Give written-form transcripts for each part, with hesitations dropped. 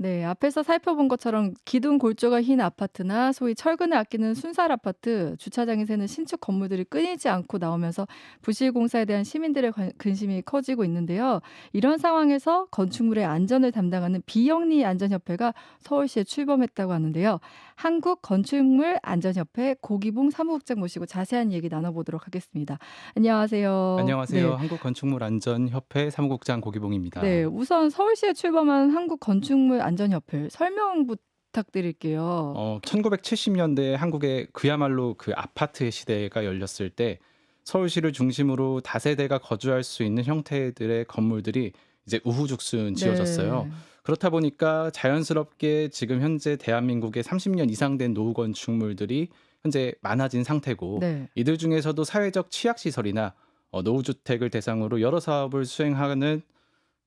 네, 앞에서 살펴본 것처럼 기둥 골조가 흰 아파트나 소위 철근을 아끼는 순살 아파트, 주차장에 새는 신축 건물들이 끊이지 않고 나오면서 부실 공사에 대한 시민들의 근심이 커지고 있는데요. 이런 상황에서 건축물의 안전을 담당하는 비영리 안전협회가 서울시에 출범했다고 하는데요. 한국건축물안전협회 고기봉 사무국장 모시고 자세한 얘기 나눠보도록 하겠습니다. 안녕하세요. 네. 안녕하세요. 한국건축물안전협회 사무국장 네, 고기봉입니다. 우선 서울시에 출범한 한국건축물안전협회 설명 부탁드릴게요. 1970년대에 한국에 그야말로 그 아파트의 시대가 열렸을 때 서울시를 중심으로 다세대가 거주할 수 있는 형태들의 건물들이 이제 우후죽순 지어졌어요. 네. 그렇다 보니까 자연스럽게 지금 현재 대한민국에 30년 이상 된 노후 건축물들이 현재 많아진 상태고, 네. 이들 중에서도 사회적 취약시설이나 노후주택을 대상으로 여러 사업을 수행하는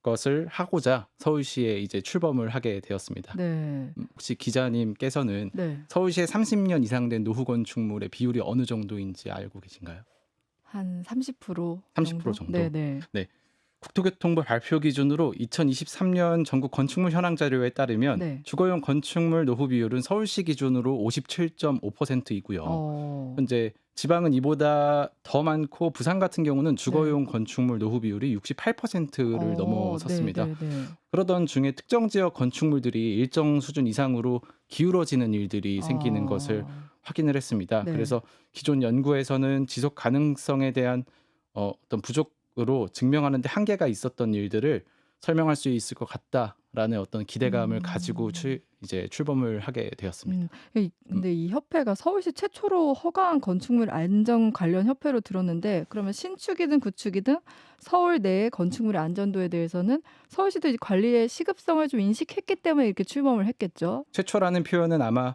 것을 하고자 서울시에 이제 출범을 하게 되었습니다. 네. 혹시 기자님께서는 네. 서울시에 30년 이상 된 노후 건축물의 비율이 어느 정도인지 알고 계신가요? 한 30% 30% 정도? 정도. 네네. 네. 국토교통부 발표 기준으로 2023년 전국 건축물 현황 자료에 따르면 네. 주거용 건축물 노후 비율은 서울시 기준으로 57.5%이고요. 어. 현재 지방은 이보다 더 많고, 부산 같은 경우는 네. 주거용 건축물 노후 비율이 68%를 넘어섰습니다. 네네네. 그러던 중에 특정 지역 건축물들이 일정 수준 이상으로 기울어지는 일들이 생기는 것을 확인을 했습니다. 네. 그래서 기존 연구에서는 지속 가능성에 대한 어떤 부족으로 증명하는 데 한계가 있었던 일들을 설명할 수 있을 것 같다라는 어떤 기대감을 가지고 이제 출범을 하게 되었습니다. 근데 이 협회가 서울시 최초로 허가한 건축물 안전 관련 협회로 들었는데, 그러면 신축이든 구축이든 서울 내의 건축물의 안전도에 대해서는 서울시도 이제 관리의 시급성을 좀 인식했기 때문에 이렇게 출범을 했겠죠. 최초라는 표현은 아마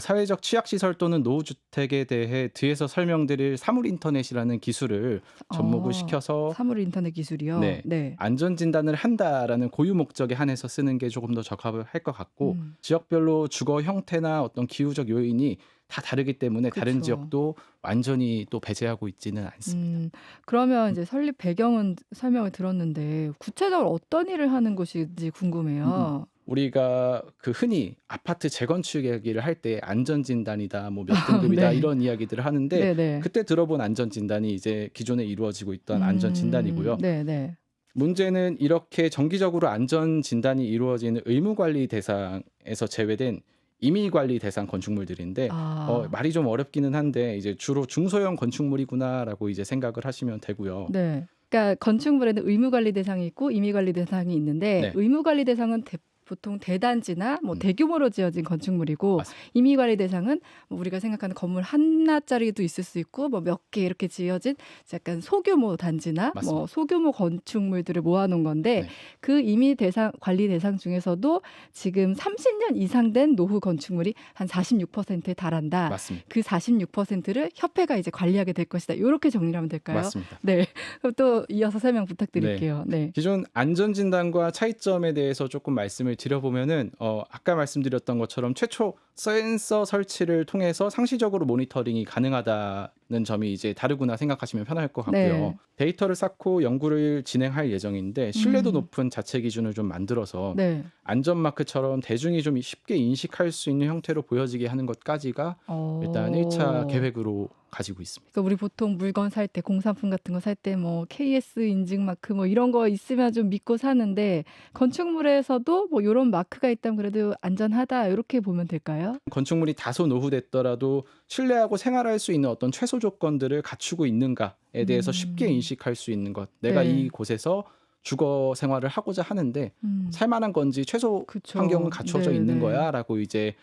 사회적 취약시설 또는 노후주택에 대해 뒤에서 설명드릴 사물인터넷이라는 기술을 접목을 시켜서, 사물 인터넷 기술이요? 네, 네. 안전진단을 안전진단을 한다라는 고유 목적에 한해서 쓰는 게 조금 더 적합할 것 같고, 음. 지역별로 주거 형태나 어떤 기후적 요인이 다 다르기 때문에 다른 그쵸. 지역도 완전히 또 배제하고 있지는 않습니다. 그러면 이제 설립 배경은 설명을 들었는데 구체적으로 어떤 일을 하는 곳인지 궁금해요. 우리가 그 흔히 아파트 재건축 이야기를 할 때 안전진단이다, 뭐 몇 등급이다 네. 이런 이야기들을 하는데, 네네. 그때 들어본 안전진단이 이제 기존에 이루어지고 있던 안전진단이고요. 네네. 문제는 이렇게 정기적으로 안전진단이 이루어지는 의무관리 대상에서 제외된 임의관리 대상 건축물들인데, 아. 말이 좀 어렵기는 한데 이제 주로 중소형 건축물이구나라고 이제 생각을 하시면 되고요. 네. 그러니까 건축물에는 의무 관리 대상이 있고 임의 관리 대상이 있는데, 네, 의무 관리 대상은 보통 대단지나 뭐 대규모로 지어진 건축물이고, 맞습니다. 임의 관리 대상은 뭐 우리가 생각하는 건물 하나짜리도 있을 수 있고 뭐 몇 개 이렇게 지어진 약간 소규모 단지나 뭐 맞습니다. 소규모 건축물들을 모아놓은 건데, 네, 그 임의 대상 관리 대상 중에서도 지금 30년 이상 된 노후 건축물이 한 46%에 달한다. 맞습니다. 그 46%를 협회가 이제 관리하게 될 것이다. 이렇게 정리를 하면 될까요? 맞습니다. 네. 그럼 또 이어서 설명 네. 부탁드릴게요. 네. 기존 안전진단과 차이점에 대해서 조금 말씀을 드려보면은, 아까 말씀드렸던 것처럼 최초 센서 설치를 통해서 상시적으로 모니터링이 가능하다는 점이 이제 다르구나 생각하시면 편할 것 같고요. 네. 데이터를 쌓고 연구를 진행할 예정인데, 신뢰도 음. 높은 자체 기준을 좀 만들어서 네. 안전마크처럼 대중이 좀 쉽게 인식할 수 있는 형태로 보여지게 하는 것까지가 일단 1차 계획으로 가지고 있습니다. 그러니까 우리 보통 물건 살 때, 공산품 같은 거 살 때 뭐 KS 인증 마크 뭐 이런 거 있으면 좀 믿고 사는데, 건축물에서도 뭐 이런 마크가 있다면 그래도 안전하다, 이렇게 보면 될까요? 건축물이 다소 노후됐더라도 신뢰하고 생활할 수 있는 어떤 최소 조건들을 갖추고 있는가에 대해서 쉽게 음. 인식할 수 있는 것. 내가 네. 이곳에서 주거 생활을 하고자 하는데 살만한 건지 최소 그쵸. 환경은 갖춰져 있는 네네. 거야라고 이제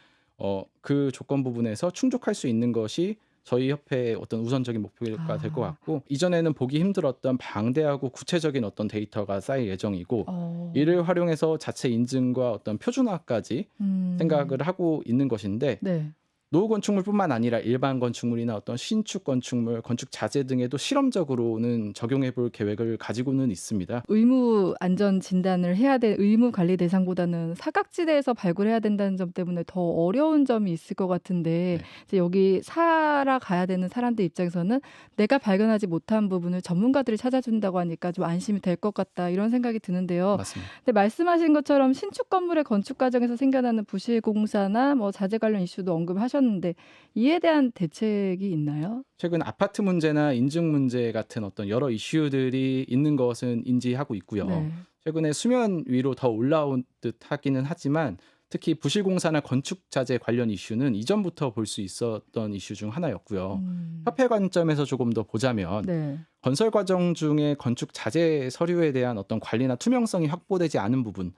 그 조건 부분에서 충족할 수 있는 것이 저희 협회의 어떤 우선적인 목표가 될 것 같고, 이전에는 보기 힘들었던 방대하고 구체적인 어떤 데이터가 쌓일 예정이고, 이를 활용해서 자체 인증과 어떤 표준화까지 음. 생각을 하고 있는 것인데, 네. 노후 건축물뿐만 아니라 일반 건축물이나 어떤 신축 건축물, 건축 자재 등에도 실험적으로는 적용해 볼 계획을 가지고는 있습니다. 의무 안전 진단을 해야 될 의무 관리 대상보다는 사각지대에서 발굴해야 된다는 점 때문에 더 어려운 점이 있을 것 같은데 네. 이제 여기 살아가야 되는 사람들 입장에서는 내가 발견하지 못한 부분을 전문가들이 찾아준다고 하니까 좀 안심이 될 것 같다 이런 생각이 드는데요. 맞습니다. 근데 말씀하신 것처럼 신축 건물의 건축 과정에서 생겨나는 부실 공사나 뭐 자재 관련 이슈도 언급하셨는데 이에 대한 대책이 있나요? 최근 아파트 문제나 인증 문제 같은 어떤 여러 이슈들이 있는 것은 인지하고 있고요. 네. 최근에 수면 위로 더 올라온 듯 하기는 하지만 특히 부실공사나 건축 자재 관련 이슈는 이전부터 볼 수 있었던 이슈 중 하나였고요. 협회 관점에서 조금 더 보자면 네. 건설 과정 중에 건축 자재 서류에 대한 어떤 관리나 투명성이 확보되지 않은 부분을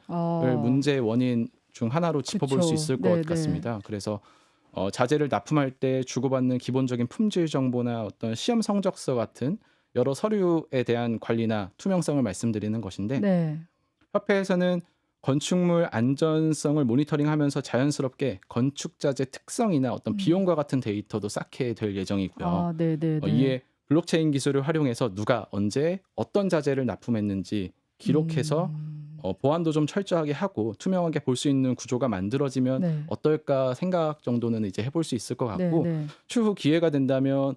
문제 원인 중 하나로 짚어볼 수 그쵸. 있을 것 네네. 같습니다. 그래서 자재를 납품할 때 주고받는 기본적인 품질 정보나 어떤 시험 성적서 같은 여러 서류에 대한 관리나 투명성을 말씀드리는 것인데 네. 협회에서는 건축물 안전성을 모니터링하면서 자연스럽게 건축 자재 특성이나 어떤 비용과 같은 데이터도 쌓게 될 예정이고요. 아 네네네. 이에 블록체인 기술을 활용해서 누가 언제 어떤 자재를 납품했는지 기록해서 보안도 좀 철저하게 하고 투명하게 볼 수 있는 구조가 만들어지면 네. 어떨까 생각 정도는 이제 해볼 수 있을 것 같고 네네. 추후 기회가 된다면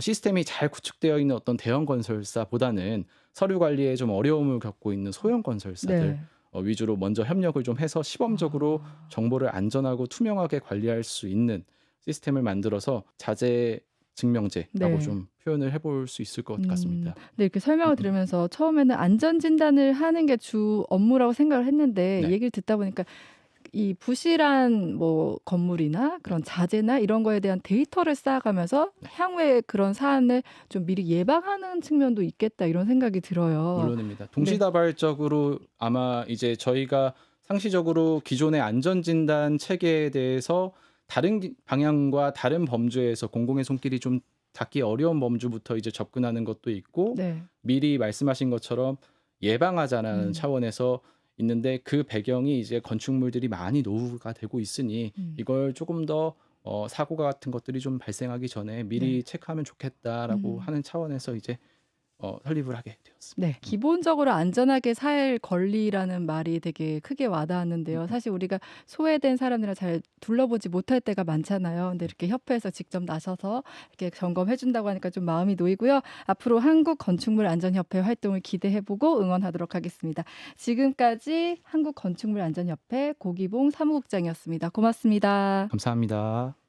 시스템이 잘 구축되어 있는 어떤 대형 건설사보다는 서류 관리에 좀 어려움을 겪고 있는 소형 건설사들 네. 위주로 먼저 협력을 좀 해서 시범적으로 정보를 안전하고 투명하게 관리할 수 있는 시스템을 만들어서 자재 증명제라고 네. 좀 표현을 해볼 수 있을 것 같습니다. 네, 이렇게 설명을 들으면서 처음에는 안전 진단을 하는 게 주 업무라고 생각을 했는데 네. 얘기를 듣다 보니까 이 부실한 뭐 건물이나 그런 자재나 이런 거에 대한 데이터를 쌓아가면서 향후에 그런 사안을 좀 미리 예방하는 측면도 있겠다 이런 생각이 들어요. 물론입니다. 네. 동시다발적으로 아마 이제 저희가 상시적으로 기존의 안전진단 체계에 대해서 다른 방향과 다른 범주에서 공공의 손길이 좀 닿기 어려운 범주부터 이제 접근하는 것도 있고 네. 미리 말씀하신 것처럼 예방하자라는 차원에서 있는데 그 배경이 이제 건축물들이 많이 노후가 되고 있으니 이걸 조금 더 사고 같은 것들이 좀 발생하기 전에 미리 네. 체크하면 좋겠다라고 하는 차원에서 이제 설립을 하게 되었습니다. 네. 기본적으로 안전하게 살 권리라는 말이 되게 크게 와닿았는데요. 사실 우리가 소외된 사람들이랑 잘 둘러보지 못할 때가 많잖아요. 근데 이렇게 협회에서 직접 나서서 이렇게 점검해 준다고 하니까 좀 마음이 놓이고요. 앞으로 한국건축물안전협회 활동을 기대해 보고 응원하도록 하겠습니다. 지금까지 한국건축물안전협회 고기봉 사무국장이었습니다. 고맙습니다. 감사합니다.